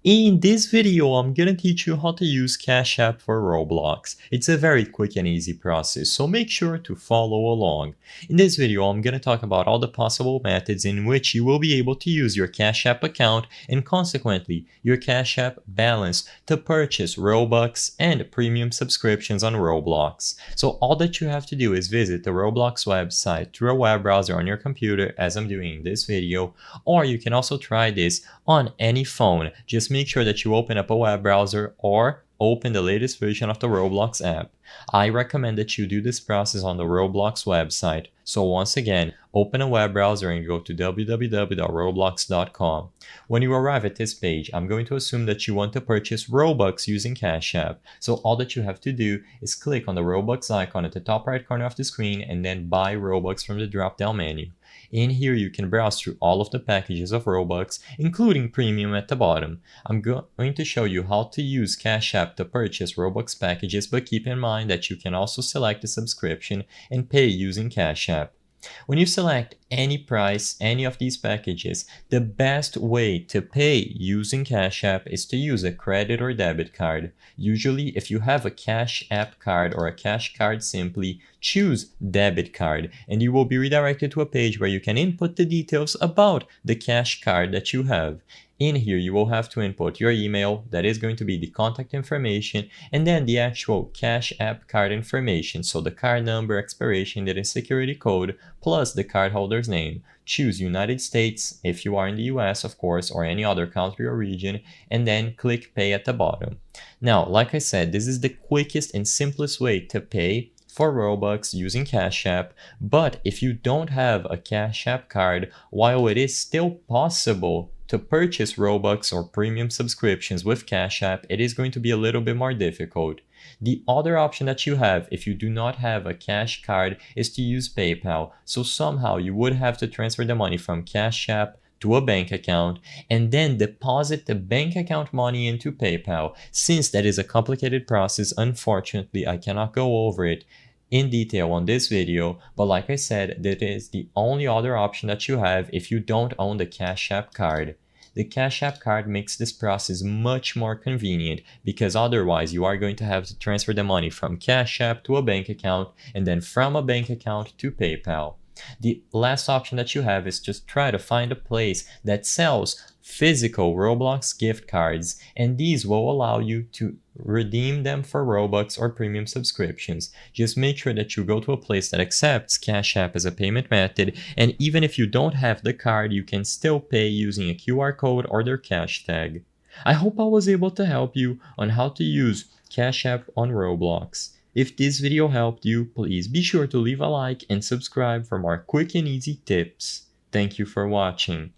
In this video, I'm gonna teach you how to use Cash App for Roblox. It's a very quick and easy process, so make sure to follow along. In this video, I'm gonna talk about all the possible methods in which you will be able to use your Cash App account and consequently your Cash App balance to purchase Robux and premium subscriptions on Roblox. So all that you have to do is visit the Roblox website through a web browser on your computer as I'm doing in this video, or you can also try this on any phone. Just make sure that you open up a web browser or open the latest version of the Roblox app. I recommend that you do this process on the Roblox website. So once again, open a web browser and go to www.roblox.com. When you arrive at this page, I'm going to assume that you want to purchase Robux using Cash App. So all that you have to do is click on the Robux icon at the top right corner of the screen and then buy Robux from the drop-down menu. In here, you can browse through all of the packages of Robux, including Premium at the bottom. I'm going to show you how to use Cash App to purchase Robux packages, but keep in mind that you can also select a subscription and pay using Cash App. When you select any price, any of these packages, the best way to pay using Cash App is to use a credit or debit card. Usually, if you have a Cash App card or a cash card, simply choose debit card and you will be redirected to a page where you can input the details about the cash card that you have. In here, you will have to input your email, that is going to be the contact information, and then the actual Cash App card information, so the card number, expiration date, and security code, plus the cardholder's name. Choose United States if you are in the US, of course, or any other country or region, and then click Pay at the bottom. Now, like I said, this is the quickest and simplest way to pay for Robux using Cash App, but if you don't have a Cash App card, while it is still possible to purchase Robux or premium subscriptions with Cash App, it is going to be a little bit more difficult. The other option that you have if you do not have a cash card is to use PayPal. So somehow you would have to transfer the money from Cash App to a bank account and then deposit the bank account money into PayPal. Since that is a complicated process, unfortunately, I cannot go over it in detail on this video, but like I said, that is the only other option that you have if you don't own the Cash App card. The Cash App card makes this process much more convenient because otherwise you are going to have to transfer the money from Cash App to a bank account and then from a bank account to PayPal. The last option that you have is just try to find a place that sells physical Roblox gift cards, and these will allow you to redeem them for Robux or premium subscriptions. Just make sure that you go to a place that accepts Cash App as a payment method, and even if you don't have the card, you can still pay using a QR code or their cash tag. I hope I was able to help you on how to use Cash App on Roblox. If this video helped you, please be sure to leave a like and subscribe for more quick and easy tips. Thank you for watching.